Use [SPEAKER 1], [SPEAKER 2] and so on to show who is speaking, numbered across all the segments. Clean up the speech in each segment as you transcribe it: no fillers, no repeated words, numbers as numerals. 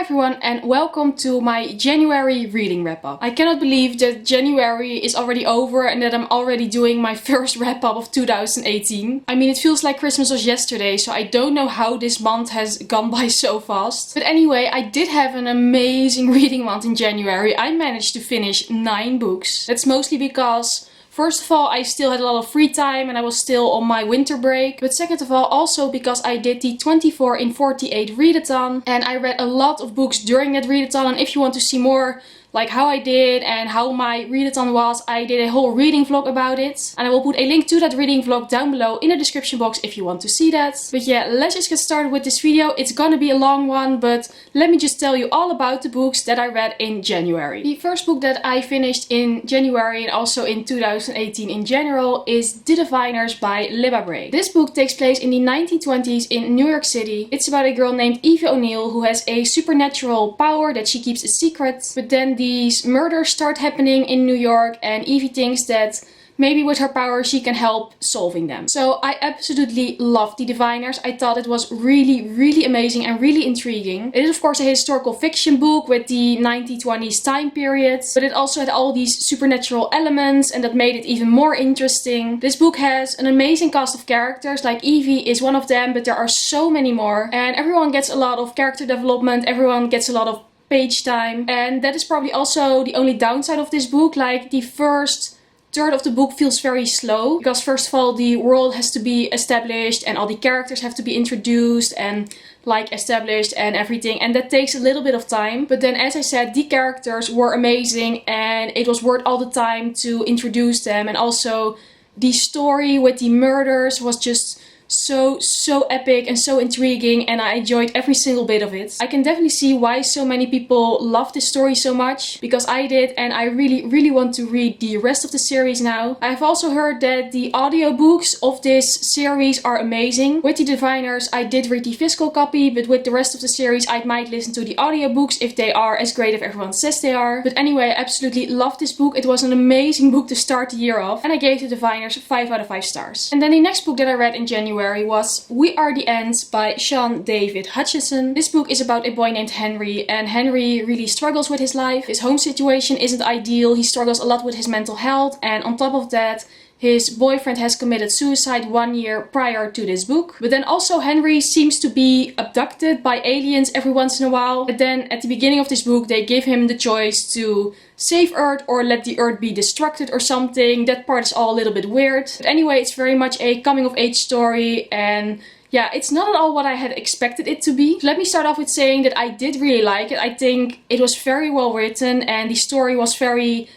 [SPEAKER 1] everyone and welcome to my January reading wrap up. I cannot believe that January is already over and that I'm already doing my first wrap up of 2018. I mean, it feels like Christmas was yesterday, so I don't know how this month has gone by so fast. But anyway, I did have an amazing reading month in January. I managed to finish 9 books. That's mostly because first of all, I still had a lot of free time and I was still on my winter break. But second of all, also because I did the 24 in 48 readathon and I read a lot of books during that readathon. And if you want to see more like how I did and how my readathon was, I did a whole reading vlog about it. And I will put a link to that reading vlog down below in the description box if you want to see that. But yeah, let's just get started with this video. It's gonna be a long one, but let me just tell you all about the books that I read in January. The first book that I finished in January and also in 2018 in general is The Diviners by Libba Bray. This book takes place in the 1920s in New York City. It's about a girl named Evie O'Neill who has a supernatural power that she keeps a secret, but then these murders start happening in New York and Evie thinks that maybe with her power she can help solving them. So I absolutely loved The Diviners. I thought it was really amazing and really intriguing. It is of course a historical fiction book with the 1920s time period, but it also had all these supernatural elements and that made it even more interesting. This book has an amazing cast of characters, like Evie is one of them, but there are so many more. And everyone gets a lot of character development, everyone gets a lot of page time. And that is probably also the only downside of this book. Like the first third of the book feels very slow because first of all the world has to be established and all the characters have to be introduced and like established and everything, and that takes a little bit of time. But then as I said, the characters were amazing and it was worth all the time to introduce them, and also the story with the murders was just so epic and so intriguing, and I enjoyed every single bit of it. I can definitely see why so many people love this story so much, because I did, and I really want to read the rest of the series now. I've also heard that the audiobooks of this series are amazing. With The Diviners I did read the physical copy, but with the rest of the series I might listen to the audiobooks if they are as great as everyone says they are. But anyway, I absolutely loved this book. It was an amazing book to start the year off, and I gave The Diviners 5 out of 5 stars. And then the next book that I read in January was We Are the Ends by Sean David Hutchinson. This book is about a boy named Henry, and Henry really struggles with his life. His home situation isn't ideal, he struggles a lot with his mental health, and on top of that his boyfriend has committed suicide 1 year prior to this book. But then also Henry seems to be abducted by aliens every once in a while. And then at the beginning of this book they give him the choice to save Earth or let the Earth be destructed or something. That part is all a little bit weird. But anyway, it's very much a coming of age story, and yeah, it's not at all what I had expected it to be. Let me start off with saying that I did really like it. I think it was very well written and the story was very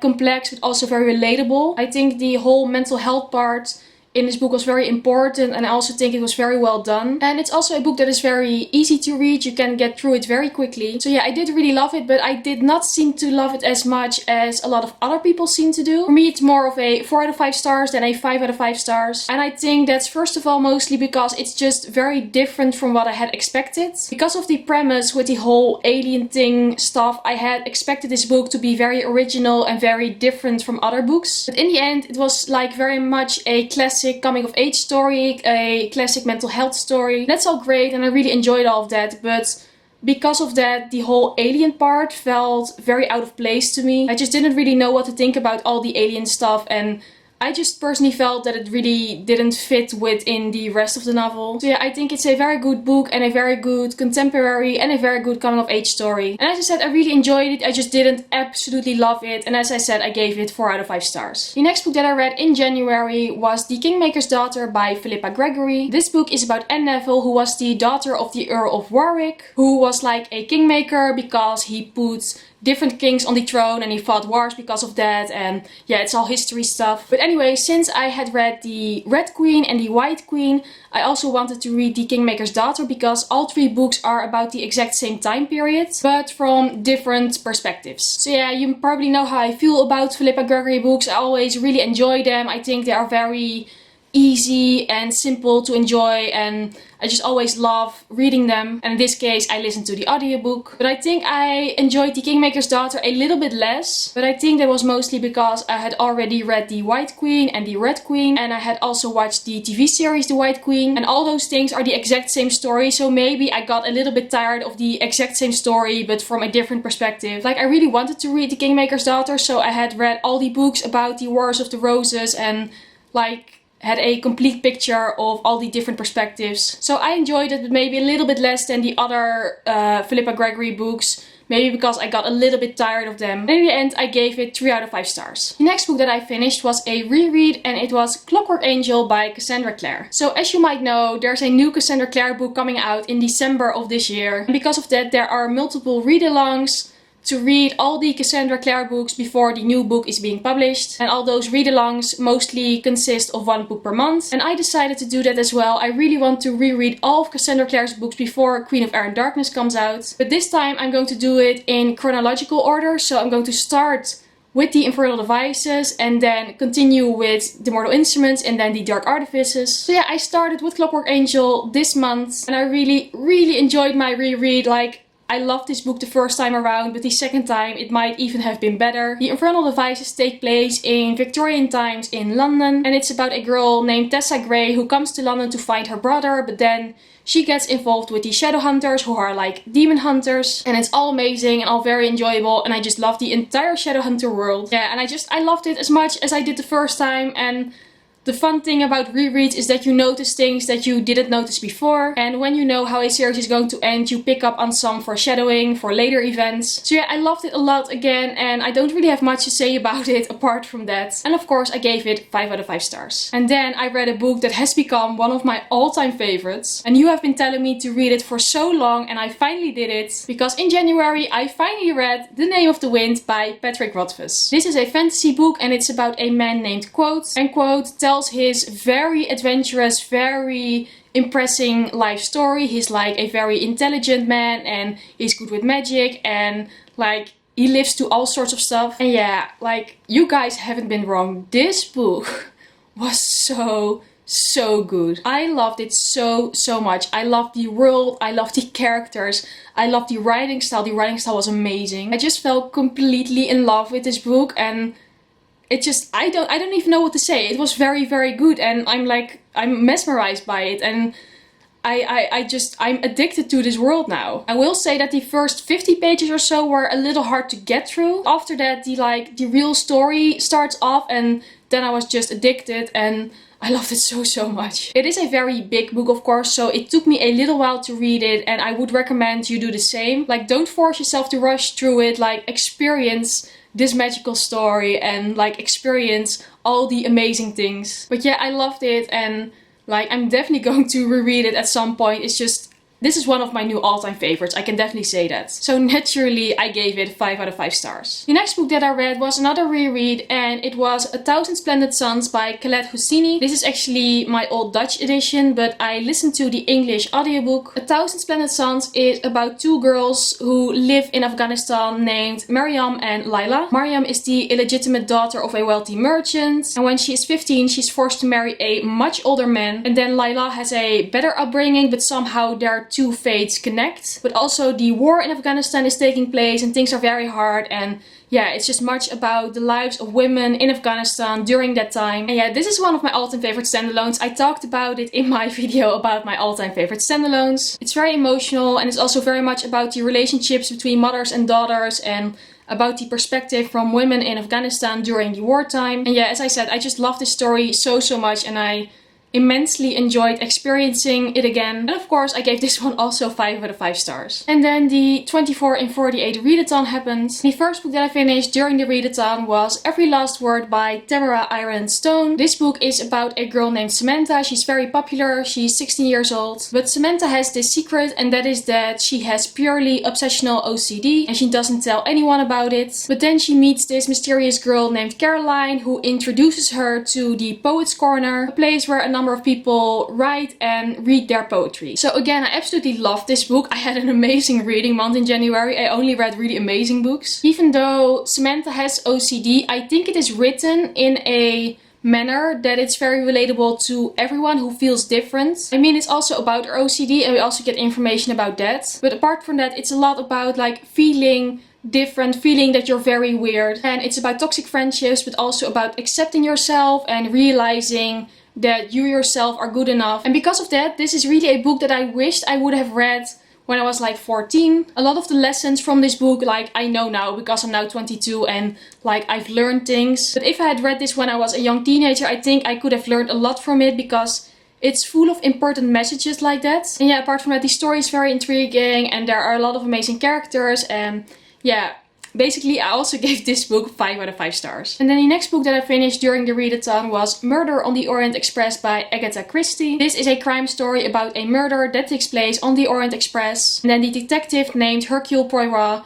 [SPEAKER 1] complex but also very relatable. I think the whole mental health part in this book was very important, and I also think it was very well done. And it's also a book that is very easy to read. You can get through it very quickly. So yeah, I did really love it, but I did not seem to love it as much as a lot of other people seem to do. For me, it's more of a 4 out of 5 stars than a 5 out of 5 stars. And I think that's first of all mostly because it's just very different from what I had expected. Because of the premise with the whole alien thing stuff, I had expected this book to be very original and very different from other books. But in the end, it was like very much a classic coming of age story, a classic mental health story. That's all great and I really enjoyed all of that, but because of that the whole alien part felt very out of place to me. I just didn't really know what to think about all the alien stuff, and I just personally felt that it really didn't fit within the rest of the novel. So yeah, I think it's a very good book and a very good contemporary and a very good coming of age story. And as I said, I really enjoyed it. I just didn't absolutely love it. And as I said, I gave it 4 out of 5 stars. The next book that I read in January was The Kingmakers Daughter by Philippa Gregory. This book is about Anne Neville, who was the daughter of the Earl of Warwick, who was like a kingmaker because he put different kings on the throne and he fought wars because of that, and yeah, it's all history stuff. But anyway, since I had read the Red Queen and the White Queen, I also wanted to read The Kingmaker's Daughter because all 3 books are about the exact same time period, but from different perspectives. So yeah, you probably know how I feel about Philippa Gregory books. I always really enjoy them. I think they are very easy and simple to enjoy, and I just always love reading them. And in this case, I listened to the audiobook. But I think I enjoyed the Kingmakers Daughter a little bit less. But I think that was mostly because I had already read The White Queen and The Red Queen. And I had also watched the TV series The White Queen. And all those things are the exact same story. So maybe I got a little bit tired of the exact same story, but from a different perspective. Like, I really wanted to read The Kingmakers Daughter. So I had read all the books about the Wars of the Roses and like had a complete picture of all the different perspectives. So I enjoyed it, but maybe a little bit less than the other Philippa Gregory books. Maybe because I got a little bit tired of them. And in the end, I gave it 3 out of 5 stars. The next book that I finished was a reread, and it was Clockwork Angel by Cassandra Clare. So as you might know, there's a new Cassandra Clare book coming out in December of this year. And because of that, there are multiple read-alongs to read all the Cassandra Clare books before the new book is being published. And all those read-alongs mostly consist of 1 book per month. And I decided to do that as well. I really want to reread all of Cassandra Clare's books before Queen of Air and Darkness comes out. But this time I'm going to do it in chronological order. So I'm going to start with the Infernal Devices and then continue with the Mortal Instruments and then the Dark Artifices. So yeah, I started with Clockwork Angel this month and I really enjoyed my reread. Like, I loved this book the first time around, but the second time it might even have been better. The Infernal Devices take place in Victorian times in London, and it's about a girl named Tessa Gray who comes to London to find her brother, but then she gets involved with the Shadow Hunters, who are like demon hunters, and it's all amazing and all very enjoyable, and I just love the entire Shadow Hunter world. Yeah, and I loved it as much as I did the first time, and the fun thing about rereads is that you notice things that you didn't notice before. And when you know how a series is going to end, you pick up on some foreshadowing for later events. So yeah, I loved it a lot again, and I don't really have much to say about it apart from that. And of course, I gave it 5 out of 5 stars. And then I read a book that has become one of my all-time favorites. And you have been telling me to read it for so long, and I finally did it. Because in January, I finally read The Name of the Wind by Patrick Rothfuss. This is a fantasy book, and it's about a man named Quote. And Quote tells his very adventurous, very impressing life story. He's like a very intelligent man and he's good with magic and like he lives to all sorts of stuff. And yeah, like, you guys haven't been wrong. This book was so good. I loved it so much. I loved the world, I loved the characters, I loved the writing style. The writing style was amazing. I just fell completely in love with this book, and it just, I don't even know what to say. It was very good, and I'm mesmerized by it, and I'm addicted to this world now. I will say that the first 50 pages or so were a little hard to get through. After that, the real story starts off, and then I was just addicted, and I loved it so much. It is a very big book, of course, so it took me a little while to read it, and I would recommend you do the same. Like, don't force yourself to rush through it. Like, experience this magical story and like experience all the amazing things. But yeah, I loved it, and like, I'm definitely going to reread it at some point. It's just, this is one of my new all-time favorites, I can definitely say that. So naturally, I gave it 5 out of 5 stars. The next book that I read was another reread, and it was 1,000 Splendid Suns by Khaled Hosseini. This is actually my old Dutch edition, but I listened to the English audiobook. 1,000 Splendid Suns is about 2 girls who live in Afghanistan named Mariam and Laila. Mariam is the illegitimate daughter of a wealthy merchant, and when she is 15, she's forced to marry a much older man. And then Laila has a better upbringing, but somehow their 2 fates connect. But also the war in Afghanistan is taking place and things are very hard, and yeah, it's just much about the lives of women in Afghanistan during that time. And yeah, this is one of my all-time favorite standalones. I talked about it in my video about my all-time favorite standalones. It's very emotional, and it's also very much about the relationships between mothers and daughters and about the perspective from women in Afghanistan during the wartime. And yeah, as I said, I just love this story so much, and I immensely enjoyed experiencing it again. And of course, I gave this one also 5 out of 5 stars. And then the 24 in 48 readathon happened. The first book that I finished during the readathon was Every Last Word by Tamara Iron Stone. This book is about a girl named Samantha. She's very popular. She's 16 years old. But Samantha has this secret, and that is that she has purely obsessional OCD, and she doesn't tell anyone about it. But then she meets this mysterious girl named Caroline, who introduces her to the Poets Corner, a place where a number of people write and read their poetry. So again, I absolutely loved this book. I had an amazing reading month in January. I only read really amazing books. Even though Samantha has OCD, I think it is written in a manner that it's very relatable to everyone who feels different. I mean, it's also about our OCD and we also get information about that. But apart from that, it's a lot about like feeling different, feeling that you're very weird. And it's about toxic friendships, but also about accepting yourself and realizing that you yourself are good enough. And because of that, this is really a book that I wished I would have read when I was like 14. A lot of the lessons from this book, like I know now because I'm now 22 and like I've learned things. But if I had read this when I was a young teenager, I think I could have learned a lot from it because it's full of important messages like that. And yeah, apart from that, the story is very intriguing and there are a lot of amazing characters. And yeah, basically I also gave this book 5 out of 5 stars. And then the next book that I finished during the readathon was Murder on the Orient Express by Agatha Christie. This is a crime story about a murder that takes place on the Orient Express. And then the detective named Hercule Poirot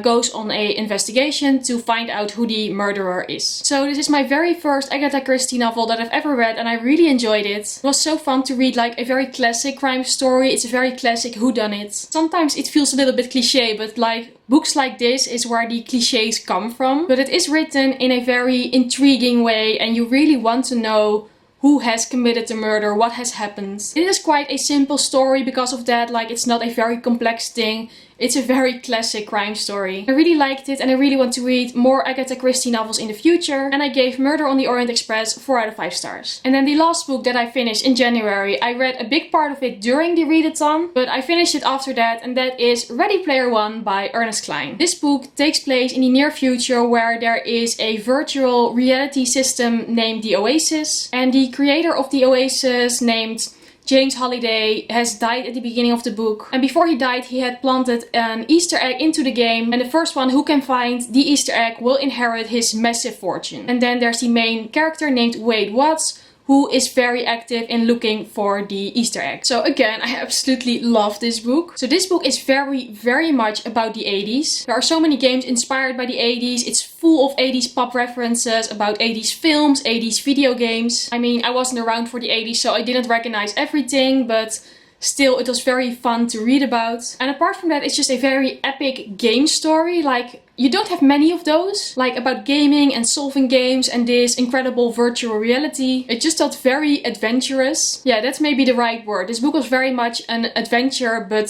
[SPEAKER 1] goes on a investigation to find out who the murderer is. So this is my very first Agatha Christie novel that I've ever read and I really enjoyed it. It was so fun to read like a very classic crime story. It's a very classic whodunit. Sometimes it feels a little bit cliche, but like books like this is where the cliches come from. But it is written in a very intriguing way and you really want to know who has committed the murder, what has happened. It is quite a simple story because of that, like it's not a very complex thing. It's a very classic crime story. I really liked it and I really want to read more Agatha Christie novels in the future. And I gave Murder on the Orient Express 4 out of 5 stars. And then the last book that I finished in January, I read a big part of it during the readathon, but I finished it after that, and that is Ready Player One by Ernest Cline. This book takes place in the near future where there is a virtual reality system named the Oasis, and the creator of the Oasis, named James Halliday, has died at the beginning of the book. And before he died, he had planted an Easter egg into the game. And the first one who can find the Easter egg will inherit his massive fortune. And then there's the main character named Wade Watts, who is very active in looking for the Easter egg. So again, I absolutely love this book. So this book is very much about the 80s. There are so many games inspired by the 80s. It's full of 80s pop references about 80s films, 80s video games. I mean, I wasn't around for the 80s, so I didn't recognize everything, but still, it was very fun to read about. And apart from that, it's just a very epic game story. Like, you don't have many of those, like about gaming and solving games and this incredible virtual reality. It just felt very adventurous. Yeah, that's maybe the right word. This book was very much an adventure, but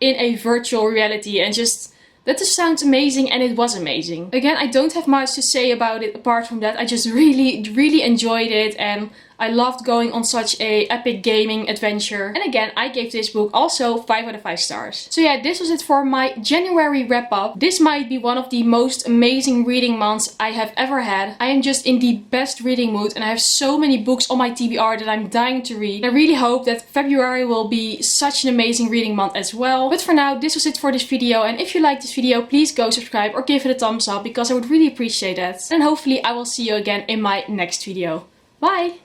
[SPEAKER 1] in a virtual reality, and just that just sounds amazing, and it was amazing. Again, I don't have much to say about it apart from that. I just really enjoyed it, and I loved going on such a epic gaming adventure. And again, I gave this book also 5 out of 5 stars. So yeah, this was it for my January wrap up. This might be one of the most amazing reading months I have ever had. I am just in the best reading mood and I have so many books on my TBR that I'm dying to read. I really hope that February will be such an amazing reading month as well. But for now, this was it for this video. And if you liked this video, please go subscribe or give it a thumbs up because I would really appreciate that. And hopefully I will see you again in my next video. Bye!